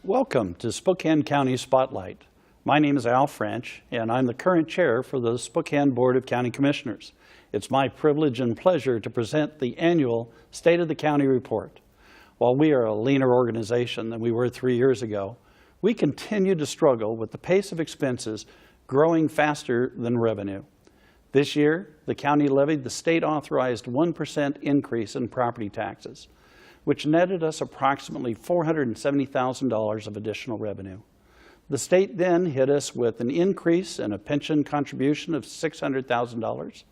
Welcome to Spokane County Spotlight. My name is Al French, and I'm the current chair for the Spokane Board of County Commissioners. It's my privilege and pleasure to present the annual State of the County Report. While we are a leaner organization than we were 3 years ago, we continue to struggle with the pace of expenses growing faster than revenue. This year, the county levied the state-authorized 1% increase in property taxes, which netted us approximately $470,000 of additional revenue. The state then hit us with an increase in a pension contribution of $600,000,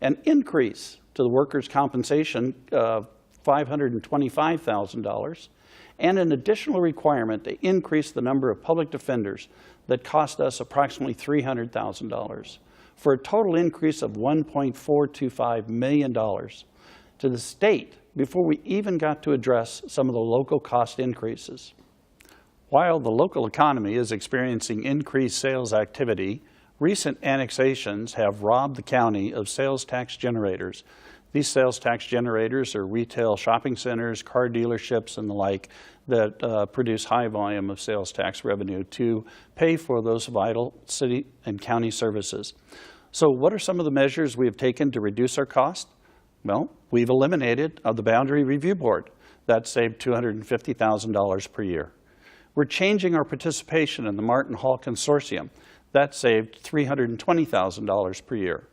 an increase to the workers' compensation of $525,000, and an additional requirement to increase the number of public defenders that cost us approximately $300,000, for a total increase of $1.425 million to the state before we even got to address some of the local cost increases. While the local economy is experiencing increased sales activity, recent annexations have robbed the county of sales tax generators. These sales tax generators are retail shopping centers, car dealerships, and the like that produce high volume of sales tax revenue to pay for those vital city and county services. So what are some of the measures we have taken to reduce our cost? Well, we've eliminated the Boundary Review Board. That saved $250,000 per year. We're changing our participation in the Martin Hall Consortium. That saved $320,000 per year.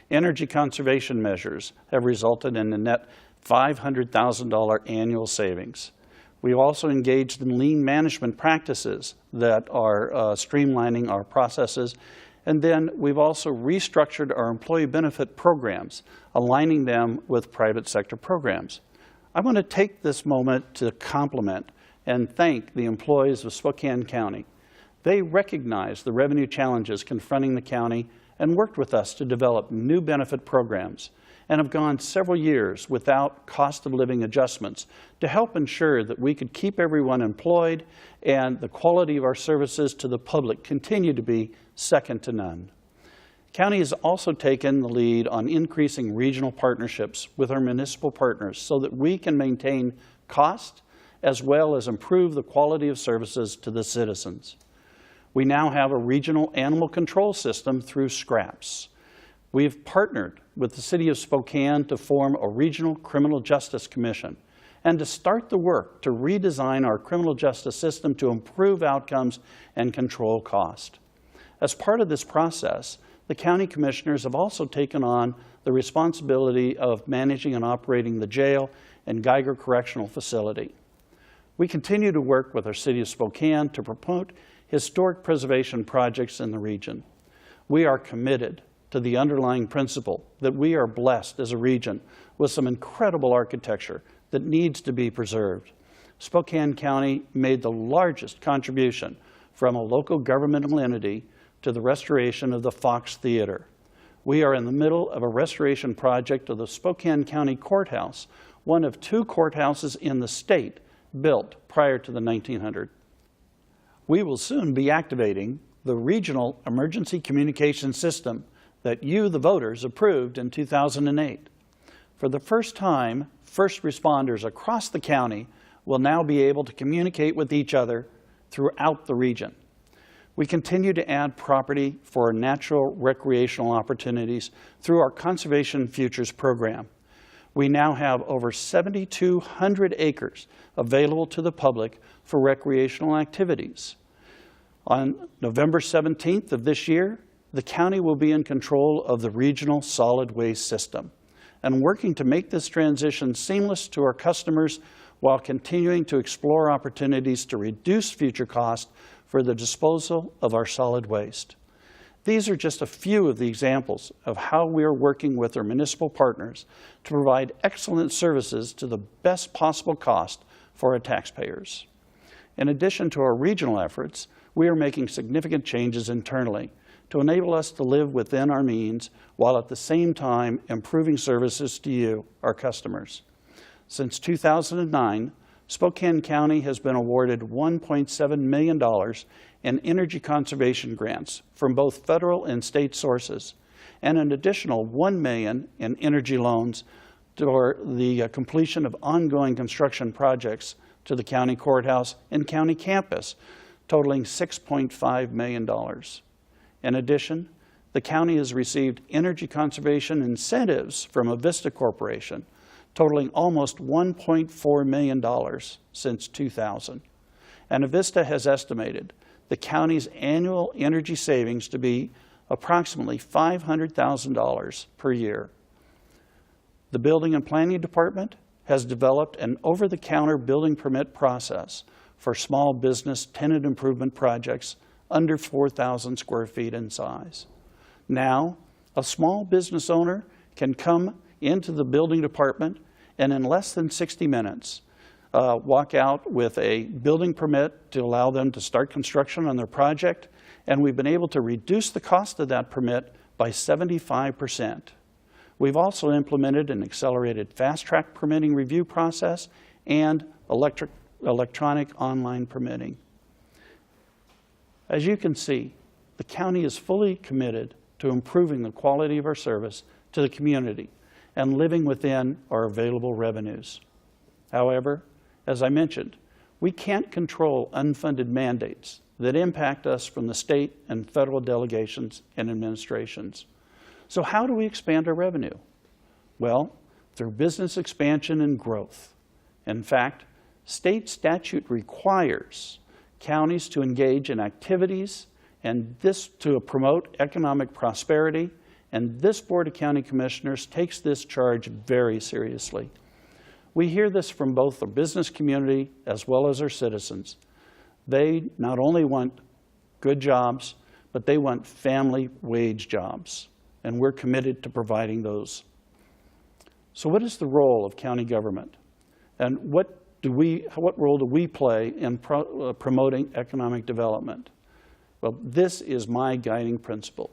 Energy conservation measures have resulted in a net $500,000 annual savings. We've also engaged in lean management practices that are streamlining our processes. And then we've also restructured our employee benefit programs, aligning them with private sector programs. I want to take this moment to compliment and thank the employees of Spokane County. They recognize the revenue challenges confronting the county and worked with us to develop new benefit programs, and have gone several years without cost of living adjustments to help ensure that we could keep everyone employed and the quality of our services to the public continue to be second to none. County has also taken the lead on increasing regional partnerships with our municipal partners so that we can maintain cost as well as improve the quality of services to the citizens. We now have a regional animal control system through SCRAPS. We've partnered with the City of Spokane to form a regional criminal justice commission and to start the work to redesign our criminal justice system to improve outcomes and control cost. As part of this process, the county commissioners have also taken on the responsibility of managing and operating the jail and Geiger Correctional Facility. We continue to work with our City of Spokane to promote historic preservation projects in the region. We are committed to the underlying principle that we are blessed as a region with some incredible architecture that needs to be preserved. Spokane County made the largest contribution from a local governmental entity to the restoration of the Fox Theater. We are in the middle of a restoration project of the Spokane County Courthouse, one of 2 courthouses in the state built prior to the 1900s. We will soon be activating the Regional Emergency Communication System that you, the voters, approved in 2008. For the first time, first responders across the county will now be able to communicate with each other throughout the region. We continue to add property for natural recreational opportunities through our Conservation Futures program. We now have over 7,200 acres available to the public for recreational activities. On November 17th of this year, the county will be in control of the regional solid waste system and working to make this transition seamless to our customers while continuing to explore opportunities to reduce future costs for the disposal of our solid waste. These are just a few of the examples of how we are working with our municipal partners to provide excellent services to the best possible cost for our taxpayers. In addition to our regional efforts, we are making significant changes internally to enable us to live within our means while at the same time improving services to you, our customers. Since 2009, Spokane County has been awarded $1.7 million in energy conservation grants from both federal and state sources, and an additional $1 million in energy loans for the completion of ongoing construction projects to the county courthouse and county campus, totaling $6.5 million. In addition, the county has received energy conservation incentives from Avista Corporation, totaling almost $1.4 million since 2000. And Avista has estimated the county's annual energy savings to be approximately $500,000 per year. The Building and Planning Department has developed an over-the-counter building permit process for small business tenant improvement projects under 4,000 square feet in size. Now, a small business owner can come into the building department and in less than 60 minutes walk out with a building permit to allow them to start construction on their project, and we've been able to reduce the cost of that permit by 75%. We've also implemented an accelerated fast-track permitting review process and electronic online permitting. As you can see, the county is fully committed to improving the quality of our service to the community and living within our available revenues. However, as I mentioned, we can't control unfunded mandates that impact us from the state and federal delegations and administrations. So how do we expand our revenue? Well, through business expansion and growth. In fact, state statute requires counties to engage in activities and this to promote economic prosperity, and this Board of County Commissioners takes this charge very seriously. We hear this from both the business community as well as our citizens. They not only want good jobs, but they want family wage jobs, and we're committed to providing those. So what is the role of county government? And what role do we play in promoting economic development? Well, this is my guiding principle,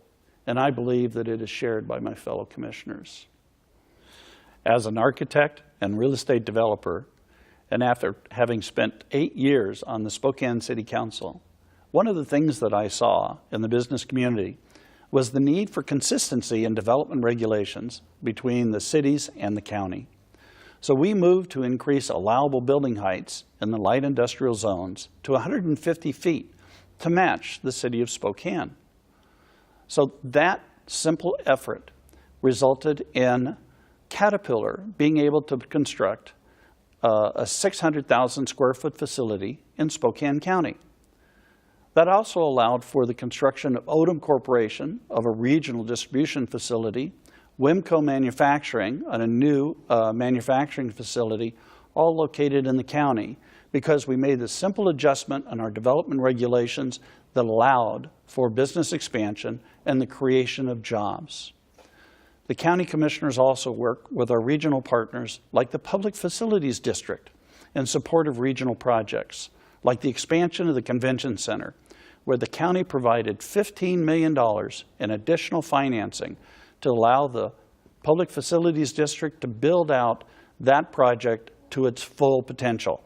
and I believe that it is shared by my fellow commissioners. As an architect and real estate developer, and after having spent 8 years on the Spokane City Council, one of the things that I saw in the business community was the need for consistency in development regulations between the cities and the county. So we moved to increase allowable building heights in the light industrial zones to 150 feet to match the city of Spokane. So that simple effort resulted in Caterpillar being able to construct a 600,000 square foot facility in Spokane County. That also allowed for the construction of Odom Corporation of a regional distribution facility, Wimco Manufacturing on a new manufacturing facility, all located in the county, because we made the simple adjustment on our development regulations that allowed for business expansion and the creation of jobs. The county commissioners also work with our regional partners like the Public Facilities District in support of regional projects, like the expansion of the convention center, where the county provided $15 million in additional financing to allow the Public Facilities District to build out that project to its full potential.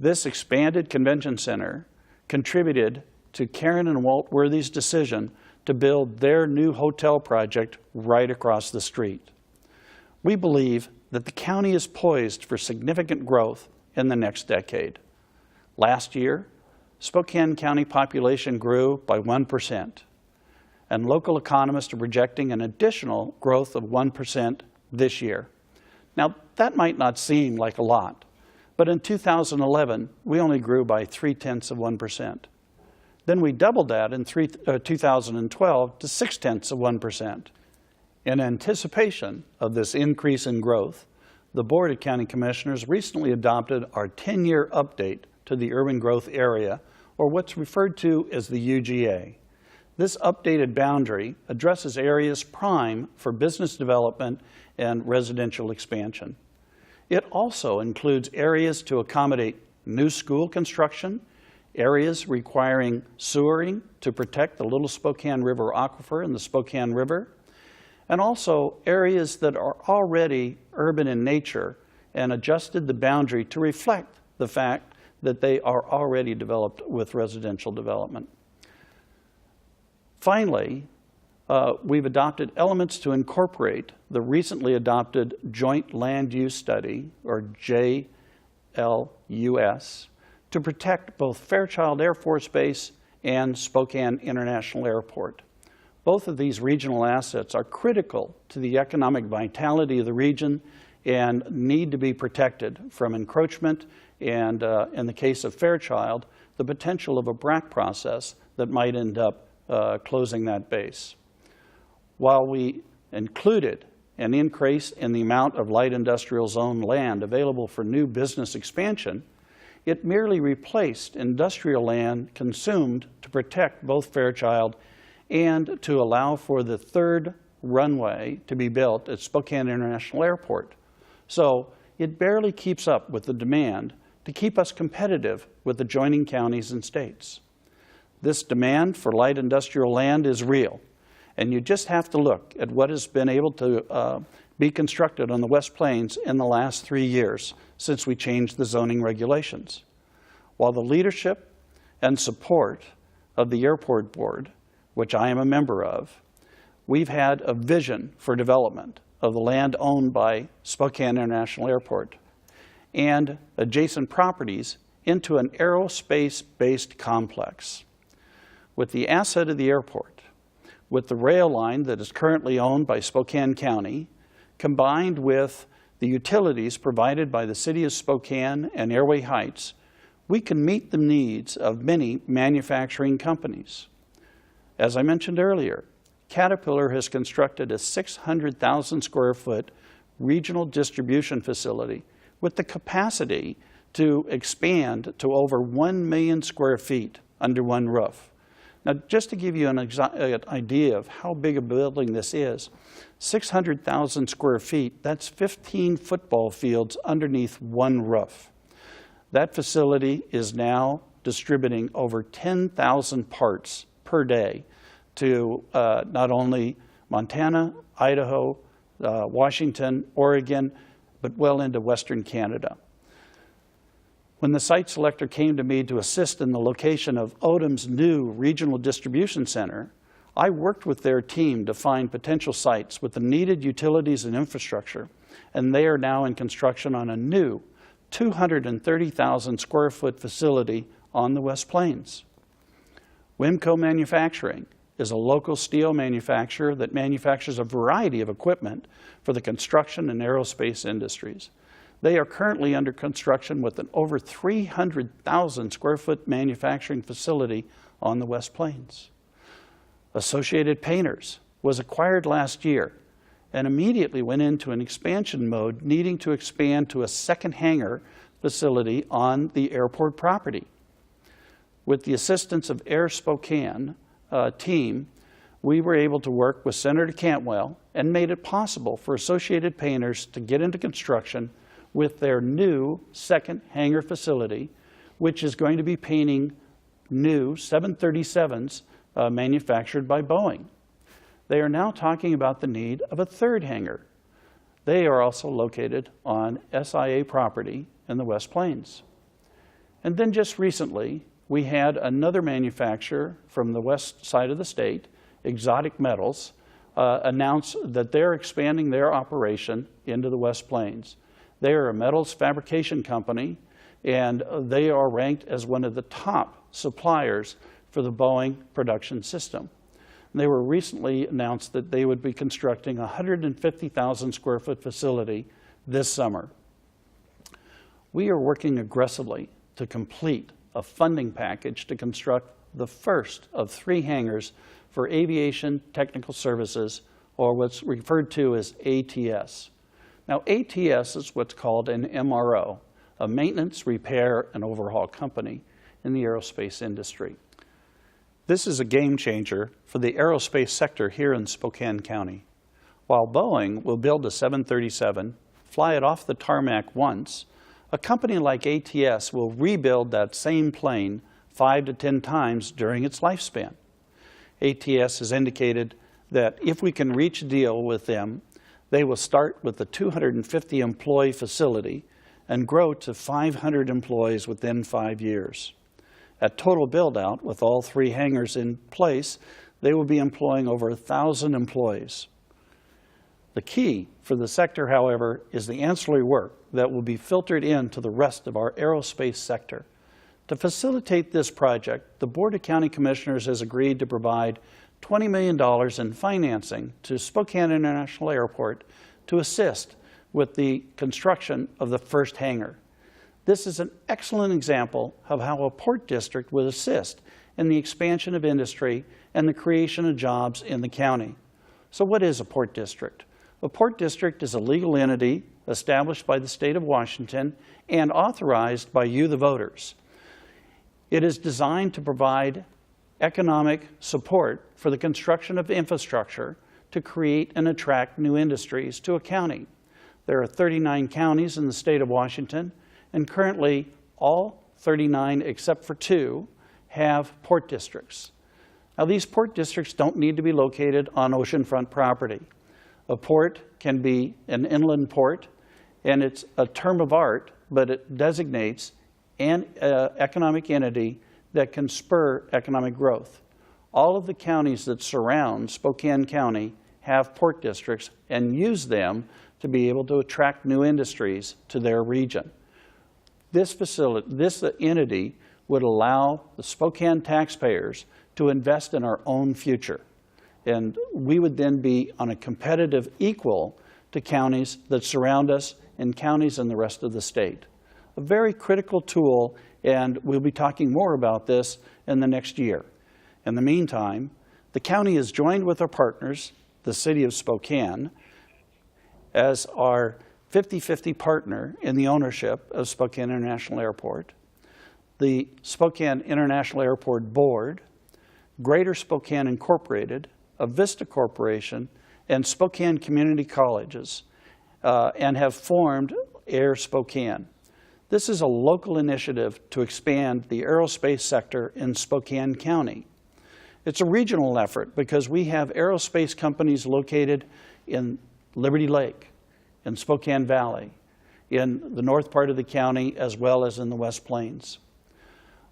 This expanded convention center contributed to Karen and Walt Worthy's decision to build their new hotel project right across the street. We believe that the county is poised for significant growth in the next decade. Last year, Spokane County population grew by 1%, and local economists are projecting an additional growth of 1% this year. Now, that might not seem like a lot, but in 2011, we only grew by 0.3%. Then we doubled that in 2012 to 0.6%. In anticipation of this increase in growth, the Board of County Commissioners recently adopted our 10-year update to the urban growth area, or what's referred to as the UGA. This updated boundary addresses areas prime for business development and residential expansion. It also includes areas to accommodate new school construction, areas requiring sewering to protect the Little Spokane River aquifer and the Spokane River, and also areas that are already urban in nature, and adjusted the boundary to reflect the fact that they are already developed with residential development. Finally, we've adopted elements to incorporate the recently adopted Joint Land Use Study, or JLUS, U.S., to protect both Fairchild Air Force Base and Spokane International Airport. Both of these regional assets are critical to the economic vitality of the region and need to be protected from encroachment and, in the case of Fairchild, the potential of a BRAC process that might end up closing that base. While we included an increase in the amount of light industrial zone land available for new business expansion, it merely replaced industrial land consumed to protect both Fairchild and to allow for the third runway to be built at Spokane International Airport. So it barely keeps up with the demand to keep us competitive with adjoining counties and states. This demand for light industrial land is real, and you just have to look at what has been able to be constructed on the West Plains in the last 3 years since we changed the zoning regulations. While the leadership and support of the Airport Board, which I am a member of, we've had a vision for development of the land owned by Spokane International Airport and adjacent properties into an aerospace-based complex. With the asset of the airport, with the rail line that is currently owned by Spokane County, combined with the utilities provided by the City of Spokane and Airway Heights, we can meet the needs of many manufacturing companies. As I mentioned earlier, Caterpillar has constructed a 600,000 square foot regional distribution facility with the capacity to expand to over 1 million square feet under one roof. Now, just to give you an idea of how big a building this is, 600,000 square feet, that's 15 football fields underneath one roof. That facility is now distributing over 10,000 parts per day to not only Montana, Idaho, Washington, Oregon, but well into Western Canada. When the site selector came to me to assist in the location of Odom's new regional distribution center, I worked with their team to find potential sites with the needed utilities and infrastructure, and they are now in construction on a new 230,000 square foot facility on the West Plains. Wimco Manufacturing is a local steel manufacturer that manufactures a variety of equipment for the construction and aerospace industries. They are currently under construction with an over 300,000 square foot manufacturing facility on the West Plains. Associated Painters was acquired last year and immediately went into an expansion mode, needing to expand to a second hangar facility on the airport property. With the assistance of Air Spokane team, we were able to work with Senator Cantwell and made it possible for Associated Painters to get into construction with their new second hangar facility, which is going to be painting new 737s manufactured by Boeing. They are now talking about the need of a third hangar. They are also located on SIA property in the West Plains. And then just recently, we had another manufacturer from the west side of the state, Exotic Metals, announce that they're expanding their operation into the West Plains. They are a metals fabrication company, and they are ranked as one of the top suppliers for the Boeing production system. And they were recently announced that they would be constructing a 150,000 square foot facility this summer. We are working aggressively to complete a funding package to construct the first of 3 hangars for aviation technical services, or what's referred to as ATS. Now, ATS is what's called an MRO, a maintenance, repair, and overhaul company in the aerospace industry. This is a game changer for the aerospace sector here in Spokane County. While Boeing will build a 737, fly it off the tarmac once, a company like ATS will rebuild that same plane 5 to 10 times during its lifespan. ATS has indicated that if we can reach a deal with them, they will start with a 250 employee facility and grow to 500 employees within 5 years. At total build-out, with all 3 hangars in place, they will be employing over 1,000 employees. The key for the sector, however, is the ancillary work that will be filtered into the rest of our aerospace sector. To facilitate this project, the Board of County Commissioners has agreed to provide $20 million in financing to Spokane International Airport to assist with the construction of the first hangar. This is an excellent example of how a port district would assist in the expansion of industry and the creation of jobs in the county. So what is a port district? A port district is a legal entity established by the state of Washington and authorized by you, the voters. It is designed to provide economic support for the construction of infrastructure to create and attract new industries to a county. There are 39 counties in the state of Washington, and currently all 39 except for 2 have port districts. Now, these port districts don't need to be located on oceanfront property. A port can be an inland port, and it's a term of art, but it designates an economic entity that can spur economic growth. All of the counties that surround Spokane County have port districts and use them to be able to attract new industries to their region. This entity would allow the Spokane taxpayers to invest in our own future. And we would then be on a competitive equal to counties that surround us and counties in the rest of the state. A very critical tool, and we'll be talking more about this in the next year. In the meantime, the county has joined with our partners, the city of Spokane, as our 50-50 partner in the ownership of Spokane International Airport, the Spokane International Airport Board, Greater Spokane Incorporated, Avista Corporation, and Spokane Community Colleges, and have formed Air Spokane. This is a local initiative to expand the aerospace sector in Spokane County. It's a regional effort because we have aerospace companies located in Liberty Lake, in Spokane Valley, in the north part of the county, as well as in the West Plains.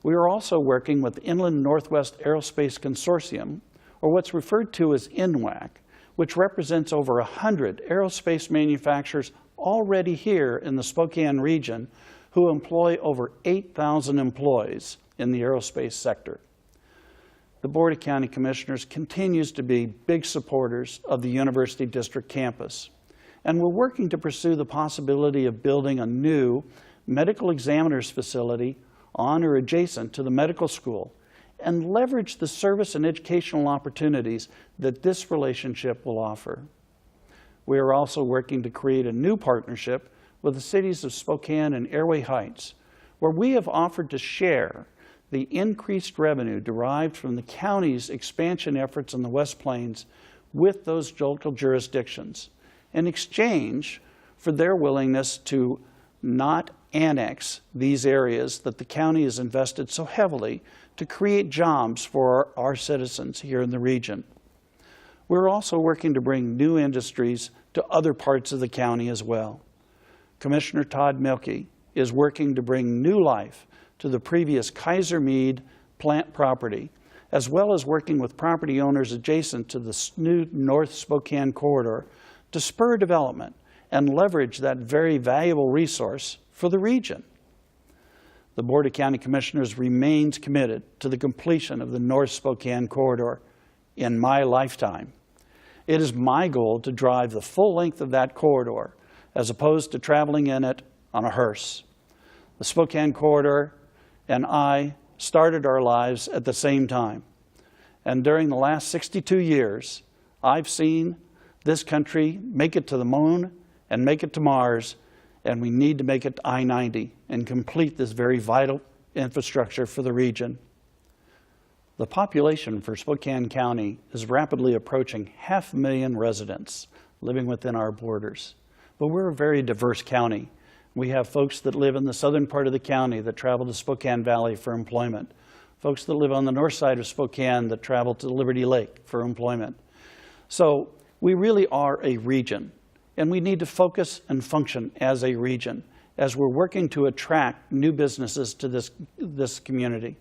We are also working with Inland Northwest Aerospace Consortium, or what's referred to as INWAC, which represents over 100 aerospace manufacturers already here in the Spokane region who employ over 8,000 employees in the aerospace sector. The Board of County Commissioners continues to be big supporters of the University District campus, and we're working to pursue the possibility of building a new medical examiner's facility on or adjacent to the medical school and leverage the service and educational opportunities that this relationship will offer. We are also working to create a new partnership with the cities of Spokane and Airway Heights, where we have offered to share the increased revenue derived from the county's expansion efforts in the West Plains with those local jurisdictions in exchange for their willingness to not annex these areas that the county has invested so heavily to create jobs for our citizens here in the region. We're also working to bring new industries to other parts of the county as well. Commissioner Todd Mielke is working to bring new life to the previous Kaiser Mead plant property, as well as working with property owners adjacent to the new North Spokane corridor to spur development and leverage that very valuable resource for the region. The Board of County Commissioners remains committed to the completion of the North Spokane corridor in my lifetime. It is my goal to drive the full length of that corridor as opposed to traveling in it on a hearse. The Spokane corridor and I started our lives at the same time. And during the last 62 years, I've seen this country make it to the moon and make it to Mars, and we need to make it to I-90 and complete this very vital infrastructure for the region. The population for Spokane County is rapidly approaching 500,000 residents living within our borders. But we're a very diverse county. We have folks that live in the southern part of the county that travel to Spokane Valley for employment, folks that live on the north side of Spokane that travel to Liberty Lake for employment. So we really are a region, and we need to focus and function as a region as we're working to attract new businesses to this community.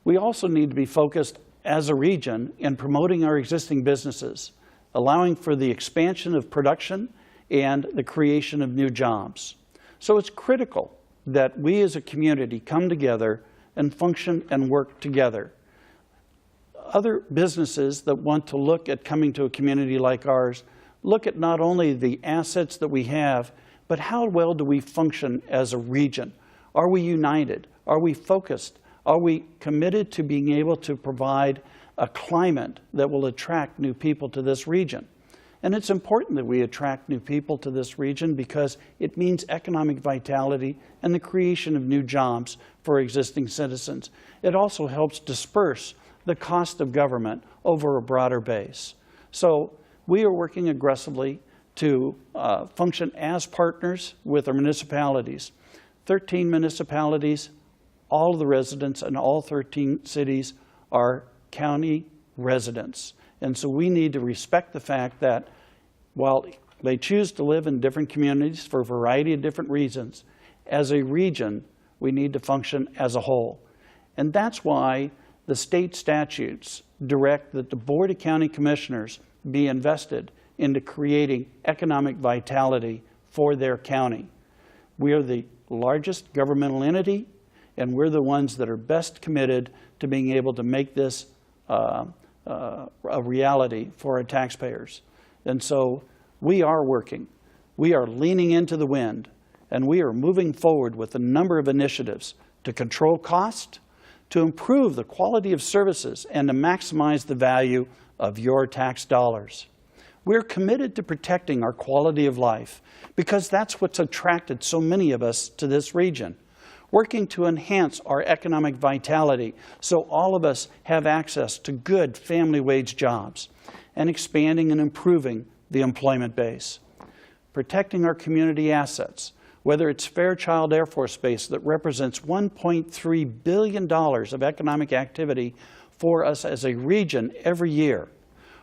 We also need to be focused as a region in promoting our existing businesses. allowing for the expansion of production and the creation of new jobs. So it's critical that we as a community come together and function and work together. Other businesses that want to look at coming to a community like ours look at not only the assets that we have, but how well do we function as a region? Are we united? Are we focused? Are we committed to being able to provide a climate that will attract new people to this region? And it's important that we attract new people to this region because it means economic vitality and the creation of new jobs for existing citizens. It also helps disperse the cost of government over a broader base. So we are working aggressively to function as partners with our municipalities. 13 municipalities, all of the residents in all 13 cities are county residents. And so we need to respect the fact that while they choose to live in different communities for a variety of different reasons, as a region, we need to function as a whole. And that's why the state statutes direct that the Board of County Commissioners be invested into creating economic vitality for their county. We are the largest governmental entity, and we're the ones that are best committed to being able to make this a reality for our taxpayers. And so we are working. We are leaning into the wind, and we are moving forward with a number of initiatives to control cost, to improve the quality of services, and to maximize the value of your tax dollars. We're committed to protecting our quality of life because that's what's attracted so many of us to this region. Working to enhance our economic vitality so all of us have access to good family wage jobs, and expanding and improving the employment base. Protecting our community assets, whether it's Fairchild Air Force Base that represents $1.3 billion of economic activity for us as a region every year,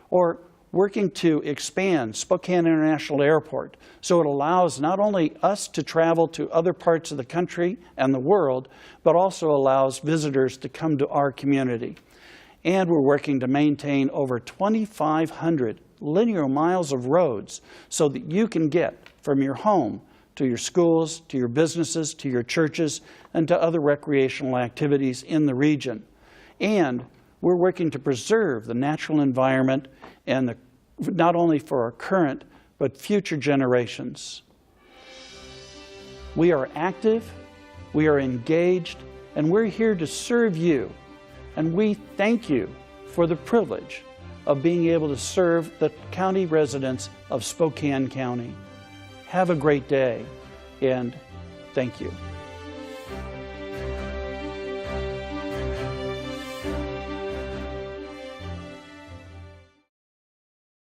or working to expand Spokane International Airport so it allows not only us to travel to other parts of the country and the world, but also allows visitors to come to our community. And we're working to maintain over 2,500 linear miles of roads so that you can get from your home to your schools, to your businesses, to your churches, and to other recreational activities in the region. And we're working to preserve the natural environment and not only for our current, but future generations. We are active, we are engaged, and we're here to serve you. And we thank you for the privilege of being able to serve the county residents of Spokane County. Have a great day, and thank you.